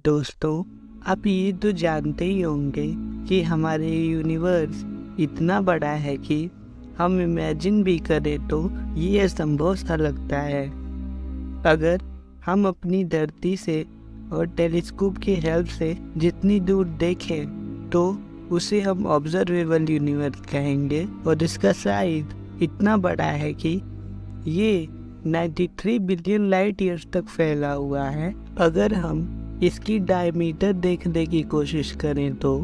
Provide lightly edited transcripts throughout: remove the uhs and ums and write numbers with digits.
दोस्तों, आप ये तो जानते ही होंगे कि हमारे यूनिवर्स इतना बड़ा है कि हम इमेजिन भी करें तो ये असंभव सा लगता है। अगर हम अपनी धरती से और टेलीस्कोप की हेल्प से जितनी दूर देखें तो उसे हम ऑब्जर्वेबल यूनिवर्स कहेंगे और इसका साइज इतना बड़ा है कि ये 93 बिलियन लाइट ईयर्स तक फैला हुआ है। अगर हम इसकी डायमीटर देखने की कोशिश करें तो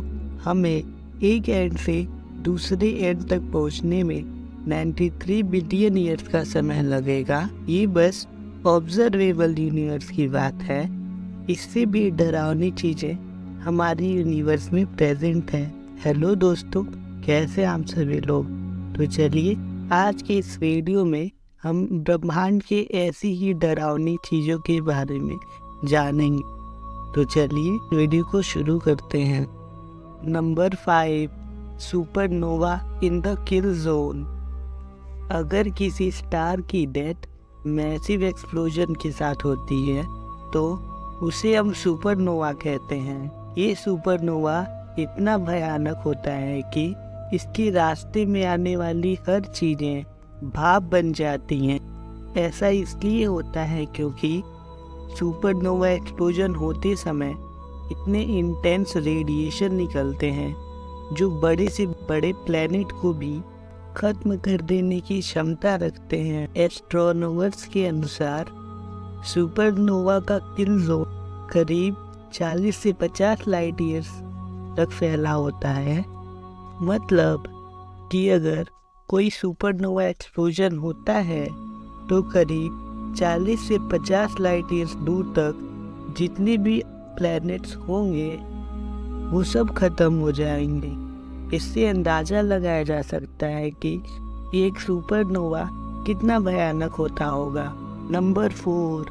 हमें एक एंड से दूसरे एंड तक पहुंचने में 93 बिलियन ईयर्स का समय लगेगा। ये बस ऑब्जर्वेबल यूनिवर्स की बात है। इससे भी डरावनी चीज़ें हमारी यूनिवर्स में प्रेजेंट हैं। हेलो दोस्तों, कैसे आप सभी लोग? तो चलिए आज के इस वीडियो में हम ब्रह्मांड के ऐसी ही डरावनी चीज़ों के बारे में जानेंगे। तो चलिए वीडियो को शुरू करते हैं। Number 5, supernova in the kill zone. अगर किसी स्टार की डेथ मैसिव एक्सप्लोजन के साथ होती है तो उसे हम सुपरनोवा कहते हैं। ये सुपरनोवा इतना भयानक होता है कि इसके रास्ते में आने वाली हर चीज़ें भाप बन जाती हैं। ऐसा इसलिए होता है क्योंकि सुपरनोवा एक्सप्लोजन होते समय इतने इंटेंस रेडिएशन निकलते हैं जो बड़े से बड़े प्लैनेट को भी खत्म कर देने की क्षमता रखते हैं। एस्ट्रोनॉमर्स के अनुसार सुपरनोवा का किल जोन करीब 40 से 50 लाइट ईयर्स तक फैला होता है। मतलब कि अगर कोई सुपरनोवा एक्सप्लोजन होता है तो करीब 40 से 50 लाइट ईयर्स दूर तक जितने भी प्लैनेट्स होंगे वो सब खत्म हो जाएंगे। इससे अंदाज़ा लगाया जा सकता है कि एक सुपरनोवा कितना भयानक होता होगा। Number 4,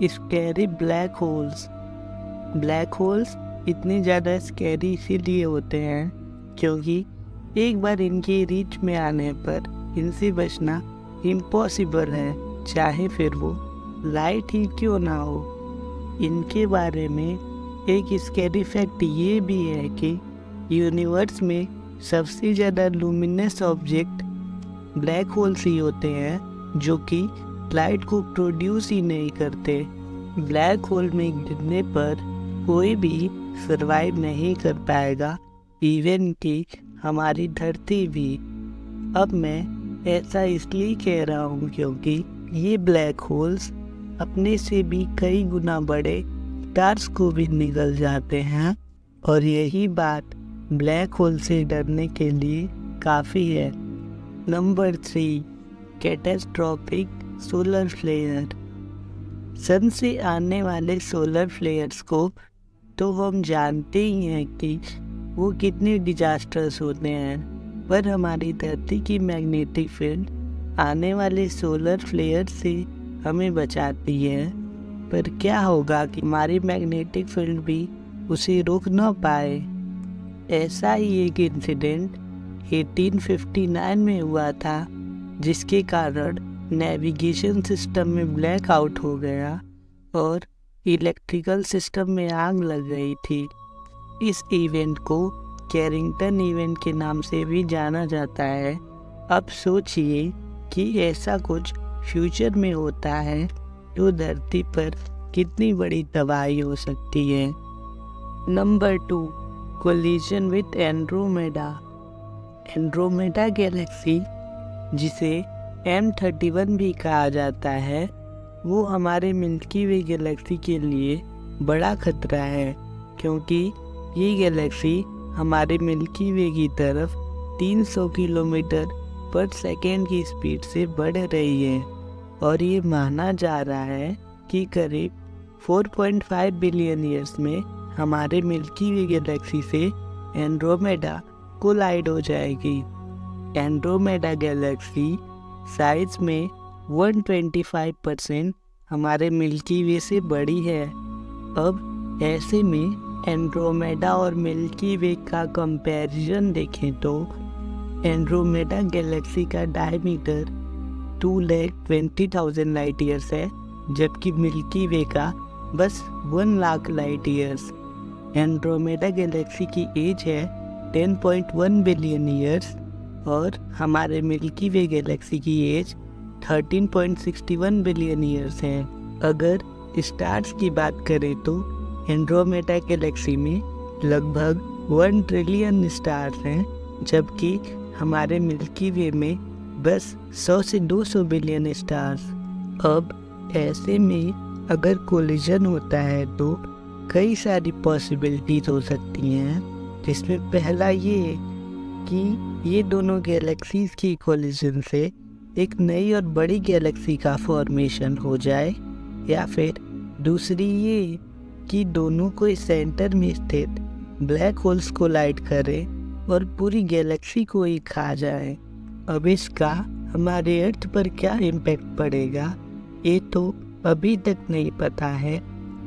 scary black holes. Black holes इतने ज़्यादा स्कैरी इसीलिए होते हैं क्योंकि एक बार इनके रीच में आने पर इनसे बचना इम्पॉसिबल है, चाहे फिर वो लाइट ही क्यों ना हो। इनके बारे में एक स्कैरी फैक्ट ये भी है कि यूनिवर्स में सबसे ज़्यादा लुमिनस ऑब्जेक्ट ब्लैक होल्स ही होते हैं जो कि लाइट को प्रोड्यूस ही नहीं करते। ब्लैक होल में गिरने पर कोई भी सर्वाइव नहीं कर पाएगा, इवन कि हमारी धरती भी। अब मैं ऐसा इसलिए कह रहा हूँ क्योंकि ये ब्लैक होल्स अपने से भी कई गुना बड़े स्टार्स को भी निगल जाते हैं और यही बात ब्लैक होल से डरने के लिए काफ़ी है। Number 3, catastrophic solar flare. Sun से आने वाले सोलर फ्लेयर्स को तो हम जानते ही हैं कि वो कितने डिजास्टर्स होते हैं, पर हमारी धरती की मैग्नेटिक फील्ड आने वाले सोलर फ्लेयर से हमें बचाती है। पर क्या होगा कि हमारी मैग्नेटिक फील्ड भी उसे रोक न पाए। ऐसा ही एक इंसिडेंट 1859 में हुआ था जिसके कारण नेविगेशन सिस्टम में ब्लैकआउट हो गया और इलेक्ट्रिकल सिस्टम में आग लग गई थी। इस इवेंट को कैरिंगटन इवेंट के नाम से भी जाना जाता है। अब सोचिए कि ऐसा कुछ फ्यूचर में होता है तो धरती पर कितनी बड़ी तबाही हो सकती है। Number 2, collision with Andromeda. Andromeda Galaxy, जिसे M31 भी कहा जाता है, वो हमारे मिल्की वे गैलेक्सी के लिए बड़ा खतरा है क्योंकि ये गैलेक्सी हमारे मिल्की वे की तरफ 300 किलोमीटर पर सेकेंड की स्पीड से बढ़ रही है और ये माना जा रहा है कि करीब 4.5 बिलियन ईयर्स में हमारे मिल्की वे गैलेक्सी से एंड्रोमेडा कोलाइड हो जाएगी। एंड्रोमेडा गैलेक्सी साइज में 125% हमारे मिल्की वे से बड़ी है। अब ऐसे में एंड्रोमेडा और मिल्की वे का कंपैरिजन देखें तो एंड्रोमेडा गैलेक्सी का डायमीटर 2,20,000 लाइट ईयर्स है जबकि मिल्की वे का बस 1 lakh light years. Andromeda Galaxy की एज है 10.1 बिलियन ईयर्स और हमारे मिल्की वे गैलेक्सी की एज 13.61 बिलियन ईयर्स है। अगर स्टार्स की बात करें तो एंड्रोमेडा गैलेक्सी में लगभग 1 ट्रिलियन स्टार्स हैं, जबकि हमारे मिल्की वे में बस 100 से 200 बिलियन स्टार्स। अब ऐसे में अगर कोलिजन होता है तो कई सारी पॉसिबिलिटीज हो सकती हैं, जिसमें पहला ये कि ये दोनों गैलेक्सीज की कोलिजन से एक नई और बड़ी गैलेक्सी का फॉर्मेशन हो जाए, या फिर दूसरी ये कि दोनों को सेंटर में स्थित ब्लैक होल्स कोलाइड करें और पूरी गैलेक्सी को ही खा जाए। अब इसका हमारे अर्थ पर क्या इम्पैक्ट पड़ेगा ये तो अभी तक नहीं पता है,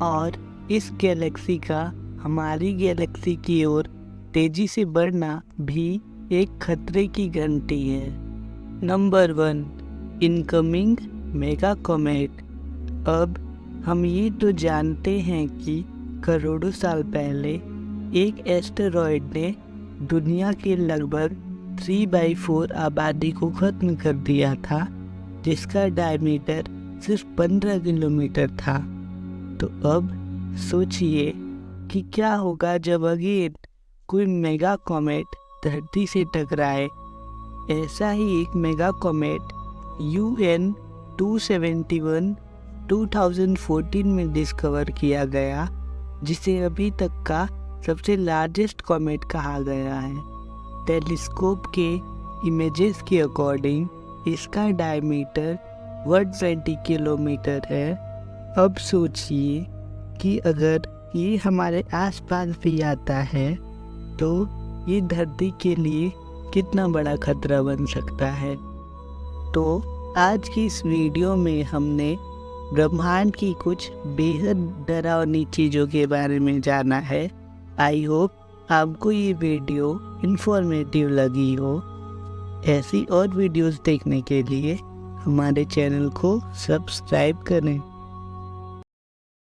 और इस गैलेक्सी का हमारी गैलेक्सी की ओर तेजी से बढ़ना भी एक खतरे की घंटी है। Number 1, incoming mega comet. अब हम ये तो जानते हैं कि करोड़ों साल पहले एक एस्टेरॉयड ने दुनिया के लगभग 3/4 आबादी को खत्म कर दिया था, जिसका डायमीटर सिर्फ 15 किलोमीटर था। तो अब सोचिए कि क्या होगा जब अगेन कोई मेगा कॉमेट धरती से टकराए। ऐसा ही एक मेगा कॉमेट UN 271 2014 में डिस्कवर किया गया, जिसे अभी तक का सबसे लार्जेस्ट कॉमेट कहा गया है। टेलीस्कोप के इमेजेस के अकॉर्डिंग इसका डायमीटर 120 किलोमीटर है। अब सोचिए कि अगर ये हमारे आसपास भी आता है तो ये धरती के लिए कितना बड़ा खतरा बन सकता है। तो आज की इस वीडियो में हमने ब्रह्मांड की कुछ बेहद डरावनी चीज़ों के बारे में जाना है। आई होप आपको ये वीडियो इन्फॉर्मेटिव लगी हो। ऐसी और वीडियोस देखने के लिए हमारे चैनल को सब्सक्राइब करें।